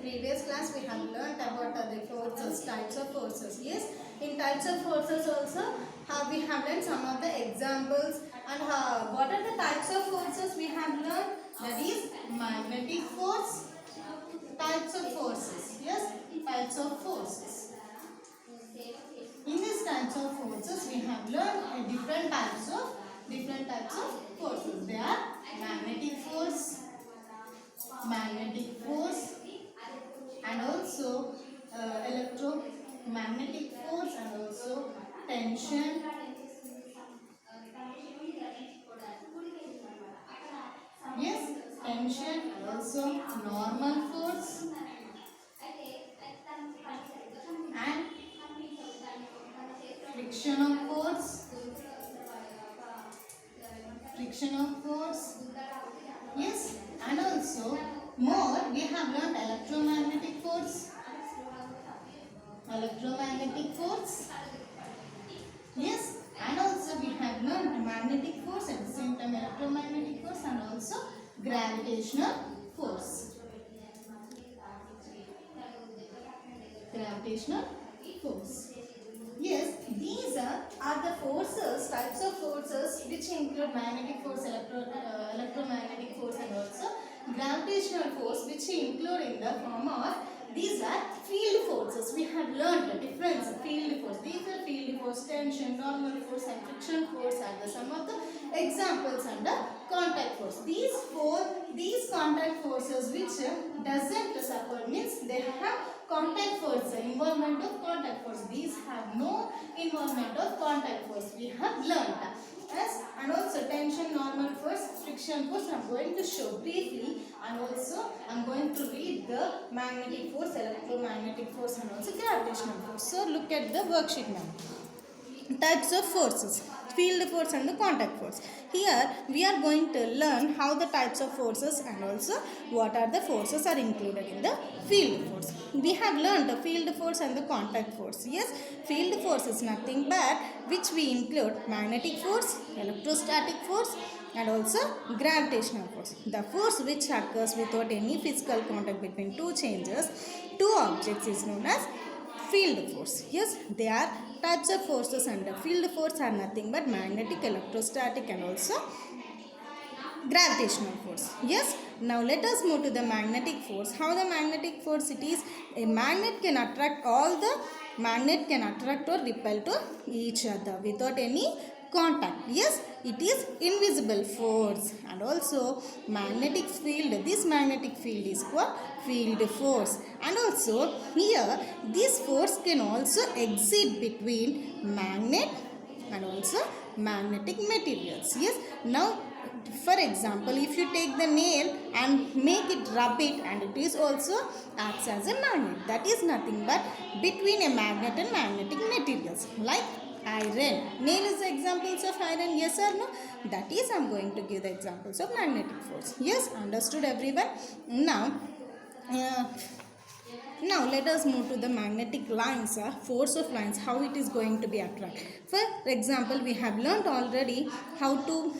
previous class we have learnt about the forces, types of forces. Yes, in types of forces also we have learnt some of the examples and what are the types of forces we have learnt. That is magnetic force, types of forces. Yes, types of forces. In these types of forces we have learnt different types of forces. They are magnetic force and also electromagnetic force and also tension. Yes, tension and also normal force and frictional force. Yes, and also more we have learned electromagnetic force. Yes, and also we have learned magnetic force, at the same time electromagnetic force and also gravitational force. Yes, these are the forces, types of forces which include magnetic force, electromagnetic force and also gravitational force, which include in the form of, these are field forces. We have learned the difference of field force. These are field force, tension, normal force and friction force are the some of the examples under contact force. These contact forces which doesn't support, means they have contact force, involvement of contact force. These have no involvement of contact force. We have learnt. Yes, and also tension, normal force, friction force I am going to show briefly, and also I am going to read the magnetic force, electromagnetic force and also gravitational force. So look at the worksheet now. Types of forces, field force and the contact force. Here we are going to learn how the types of forces and also what are the forces are included in the field force. We have learned the field force and the contact force. Yes, field force is nothing but which we include magnetic force, electrostatic force and also gravitational force. The force which occurs without any physical contact between two objects is known as field force. Yes, they are types of forces under field force are nothing but magnetic, electrostatic and also gravitational force. Yes, now let us move to the magnetic force. How the magnetic force it is, a magnet can attract or repel to each other without any contact. Yes, it is invisible force. And also magnetic field, this magnetic field is called field force. And also here this force can also exist between magnet and also magnetic materials. Yes, now for example, if you take the nail and make it rub it, and it is also acts as a magnet. That is nothing but between a magnet and magnetic materials, like iron. Nail is the examples of iron, yes or no? That is, I am going to give the examples of magnetic force. Yes, understood everyone? Now let us move to the magnetic lines, force of lines, how it is going to be attracted. For example, we have learnt already how the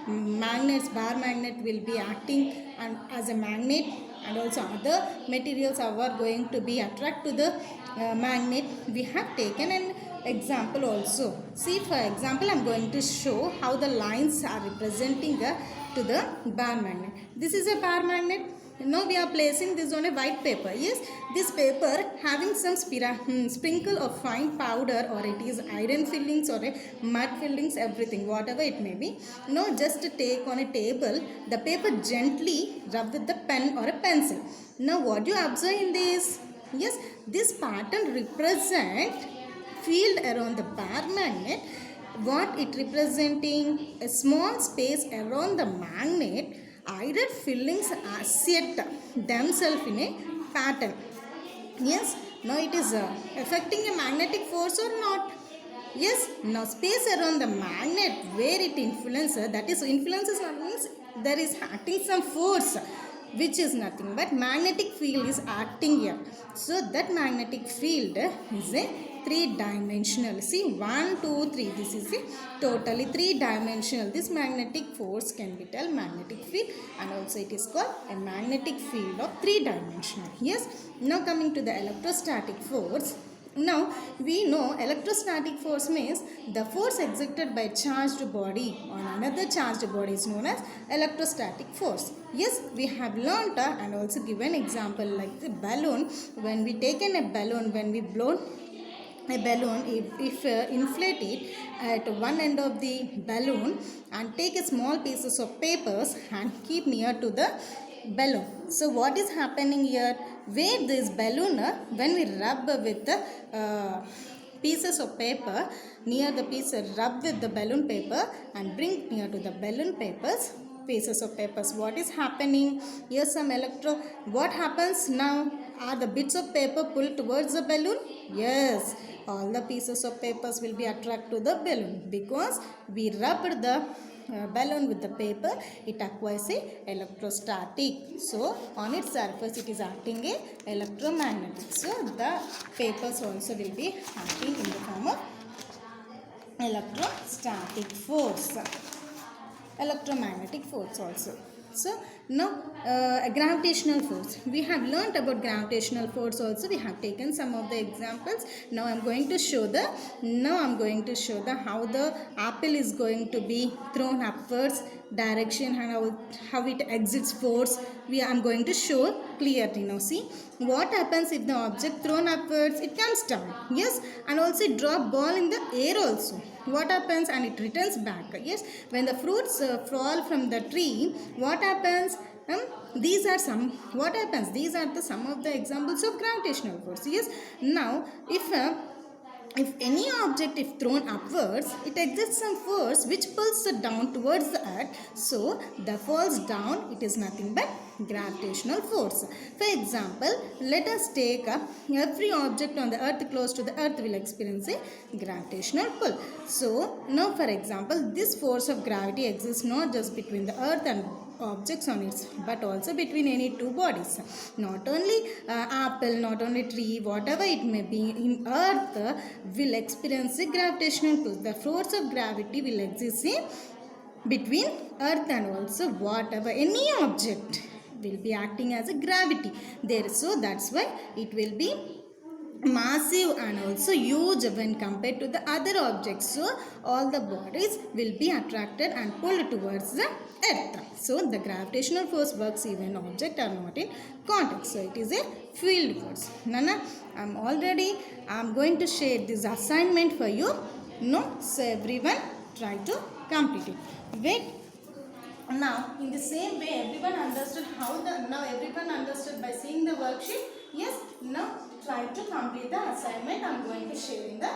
magnets, bar magnet will be acting and as a magnet, and also other materials are going to be attract to the magnet. We have taken an example also. See, for example, I am going to show how the lines are representing to the bar magnet. This is a bar magnet. Now we are placing this on a white paper. Yes, this paper having some sprinkle of fine powder, or it is iron fillings or a mud fillings, everything, whatever it may be. Now just take on a table, the paper gently rub with the pen or a pencil. Now what you observe in this? Yes, this pattern represent field around the bar magnet. What it representing? A small space around the magnet. Iron fillings set themselves in a pattern. Yes, now it is affecting a magnetic force or not? Yes, now space around the magnet where it influences, that is influences means there is acting some force. which is nothing but magnetic field is acting here. So that magnetic field is a three-dimensional. See, 1, 2, 3. This is a totally three-dimensional. This magnetic force can be called magnetic field, and also it is called a magnetic field of three-dimensional. Yes. Now coming to the electrostatic force. Now we know electrostatic force means the force exerted by charged body on another charged body is known as electrostatic force. Yes, we have learnt and also given example like the balloon. When we taken a balloon, when we blown a balloon, if inflate it at one end of the balloon and take a small pieces of papers and keep near to the balloon. So what is happening here? Where this balloon, when we rub with the pieces of paper, near the piece, rub with the balloon paper and bring near to the balloon papers, pieces of papers. What is happening? Here some what happens now? Are the bits of paper pulled towards the balloon? Yes, all the pieces of papers will be attracted to the balloon because we rubbed the balloon with the paper. It acquires a electrostatic. So on its surface it is acting a electromagnetic. So the papers also will be acting in the form of electrostatic force, electromagnetic force also. So now gravitational force. We have learnt about gravitational force also. We have taken some of the examples. Now I am going to show the how the apple is going to be thrown upwards direction and how it exits force. I am going to show clearly now. See what happens if the object thrown upwards, it comes down. Yes, and also it drop ball in the air also. What happens? And it returns back. Yes, when the fruits fall from the tree, what happens? These are some. What happens? These are some of the examples of gravitational force. Yes. Now, if any object if thrown upwards, it exerts some force which pulls it down towards the earth. So the falls down, it is nothing but gravitational force. For example, let us take every object on the earth close to the earth will experience a gravitational pull. So now for example, this force of gravity exists not just between the earth and objects on it, but also between any two bodies. Not only apple, not only tree, whatever it may be, in earth will experience a gravitational pull. The force of gravity will exist in between earth and also whatever any object will be acting as a gravity there. So that's why it will be massive and also huge when compared to the other objects. So all the bodies will be attracted and pulled towards the earth. So the gravitational force works even object are not in contact. So it is a field force. Nana, I'm going to share this assignment for you. No, so everyone try to complete it. Wait. Now, in the same way, everyone understood everyone understood by seeing the worksheet. Yes. Now, try to complete the assignment. I'm going to share in the